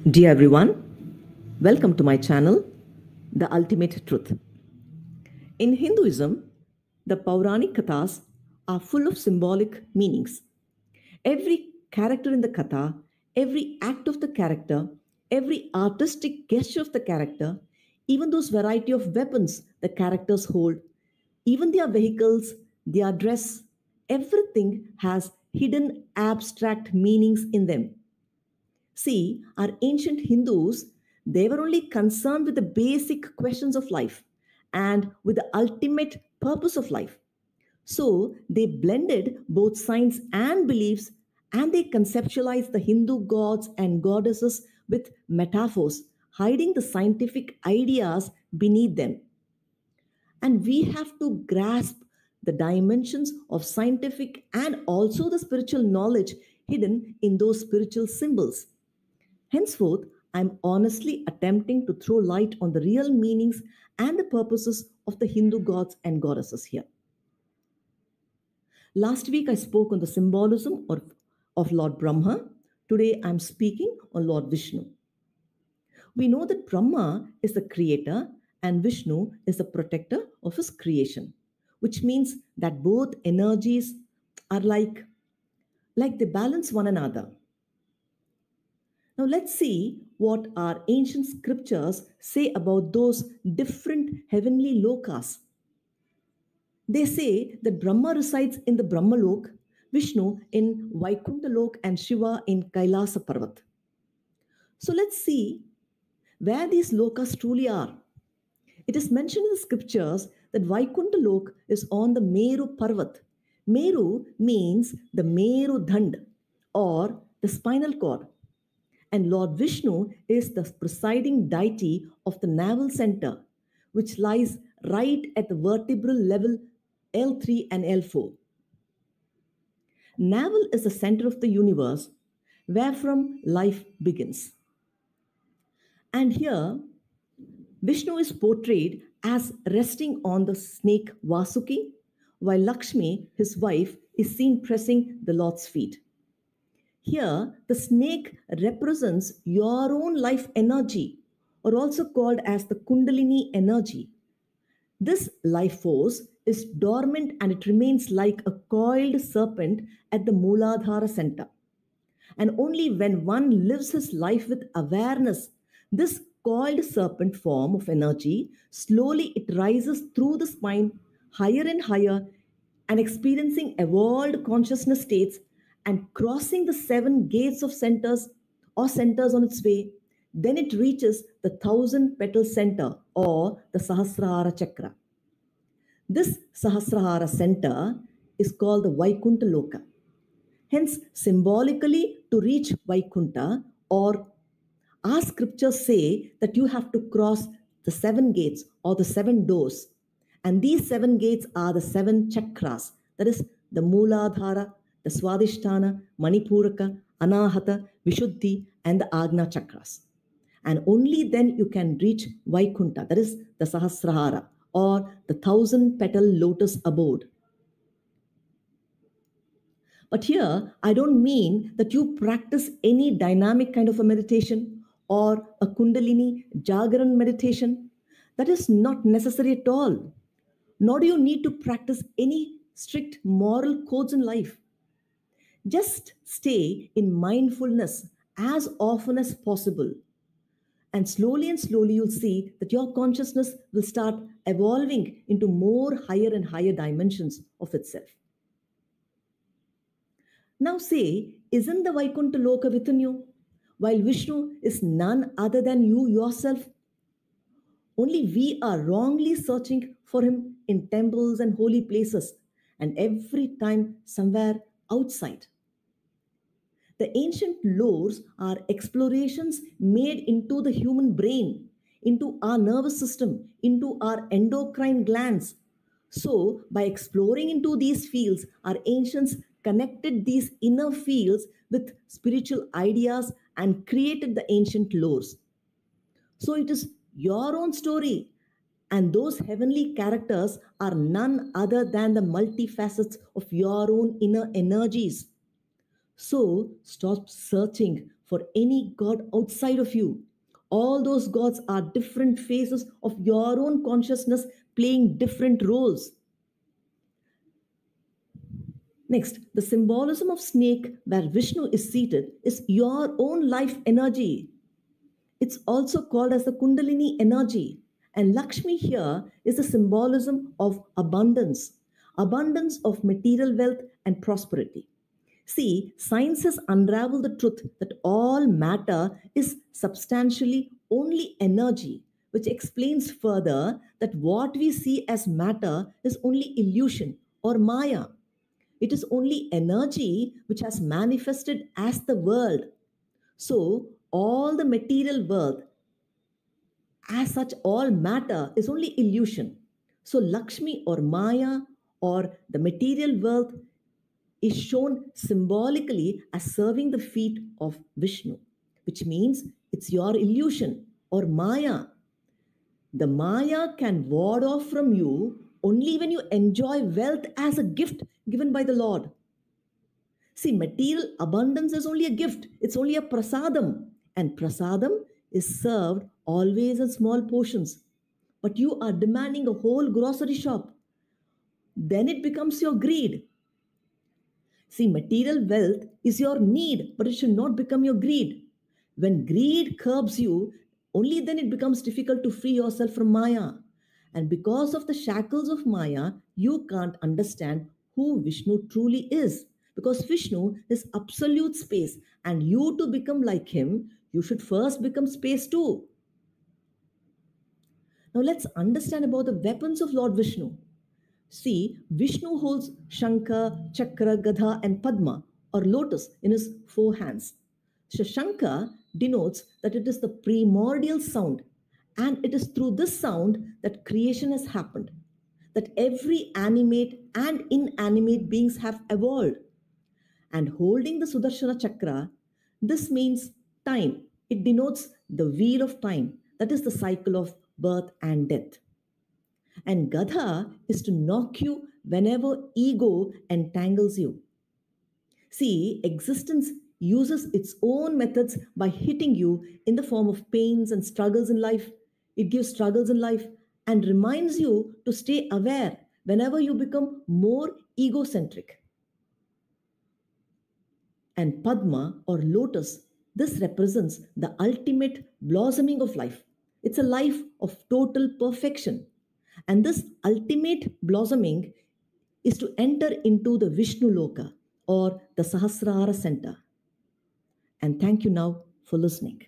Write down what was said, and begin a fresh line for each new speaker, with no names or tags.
Dear everyone, welcome to my channel, The Ultimate Truth. In Hinduism, the Pauranic Kathas are full of symbolic meanings. Every character in the Katha, every act of the character, every artistic gesture of the character, even those variety of weapons the characters hold, even their vehicles, their dress, everything has hidden abstract meanings in them. See, our ancient Hindus, they were only concerned with the basic questions of life and with the ultimate purpose of life. So they blended both science and beliefs, and they conceptualized the Hindu gods and goddesses with metaphors, hiding the scientific ideas beneath them. And we have to grasp the dimensions of scientific and also the spiritual knowledge hidden in those spiritual symbols. Henceforth, I am honestly attempting to throw light on the real meanings and the purposes of the Hindu gods and goddesses here. Last week, I spoke on the symbolism of Lord Brahma. Today, I am speaking on Lord Vishnu. We know that Brahma is the creator and Vishnu is the protector of his creation, which means that both energies are like they balance one another. Now, let's see what our ancient scriptures say about those different heavenly lokas. They say that Brahma resides in the Brahmalok, Vishnu in Vaikuntha Lok, and Shiva in Kailasa Parvat. So, let's see where these lokas truly are. It is mentioned in the scriptures that Vaikuntha Lok is on the Meru Parvat. Meru means the Meru Dhand or the spinal cord. And Lord Vishnu is the presiding deity of the navel center, which lies right at the vertebral level L3 and L4. Navel is the center of the universe, where from life begins. And here, Vishnu is portrayed as resting on the snake Vasuki, while Lakshmi, his wife, is seen pressing the Lord's feet. Here, the snake represents your own life energy, or also called as the Kundalini energy. This life force is dormant and it remains like a coiled serpent at the Mooladhara center. And only when one lives his life with awareness, this coiled serpent form of energy, slowly it rises through the spine higher and higher and experiencing evolved consciousness states and crossing the seven gates of centers or centers on its way. Then it reaches the 1,000 petal center or the Sahasrara chakra. This Sahasrara center is called the Vaikuntha Loka. Hence, symbolically, to reach Vaikuntha, or our scriptures say that you have to cross the seven gates or the seven doors. And these seven gates are the seven chakras, that is, the Mooladhara, the Swadhisthana, Manipuraka, Anahata, Vishuddhi, and the Agna chakras. And only then you can reach Vaikuntha, that is, the Sahasrara, or the 1,000 petal lotus abode. But here, I don't mean that you practice any dynamic kind of a meditation or a Kundalini Jagaran meditation. That is not necessary at all. Nor do you need to practice any strict moral codes in life. Just stay in mindfulness as often as possible. And slowly, you'll see that your consciousness will start evolving into more higher and higher dimensions of itself. Now say, isn't the Vaikuntha Loka within you? While Vishnu is none other than you yourself. Only we are wrongly searching for him in temples and holy places, and every time somewhere outside. The ancient lores are explorations made into the human brain, into our nervous system, into our endocrine glands. So, by exploring into these fields, our ancients connected these inner fields with spiritual ideas and created the ancient lores. So, it is your own story, and those heavenly characters are none other than the multifacets of your own inner energies. So, stop searching for any god outside of you. All those gods are different phases of your own consciousness playing different roles. Next, the symbolism of snake where Vishnu is seated is your own life energy. It's also called as the Kundalini energy. And Lakshmi here is the symbolism of abundance, abundance of material wealth and prosperity. See, science has unraveled the truth that all matter is substantially only energy, which explains further that what we see as matter is only illusion or Maya. It is only energy which has manifested as the world. So, all the material world, as such, all matter is only illusion. So, Lakshmi or Maya or the material world is shown symbolically as serving the feet of Vishnu, which means it's your illusion or Maya. The Maya can ward off from you only when you enjoy wealth as a gift given by the Lord. See, material abundance is only a gift, it's only a prasadam, and prasadam is served always in small portions. But you are demanding a whole grocery shop. Then it becomes your greed. See, material wealth is your need, but it should not become your greed. When greed curbs you, only then it becomes difficult to free yourself from Maya. And because of the shackles of Maya, you can't understand who Vishnu truly is. Because Vishnu is absolute space, and you to become like him, you should first become space too. Now let's understand about the weapons of Lord Vishnu. See, Vishnu holds Shankha, Chakra, Gadha, and Padma or lotus in his four hands. So Shankha denotes that it is the primordial sound, and it is through this sound that creation has happened, that every animate and inanimate beings have evolved. And holding the Sudarshana Chakra, this means time. It denotes the wheel of time, that is the cycle of birth and death. And Gadha is to knock you whenever ego entangles you. See, existence uses its own methods by hitting you in the form of pains and struggles in life. It gives struggles in life and reminds you to stay aware whenever you become more egocentric. And Padma or lotus, this represents the ultimate blossoming of life. It's a life of total perfection. And this ultimate blossoming is to enter into the Vishnu Loka or the Sahasrara center. And thank you now for listening.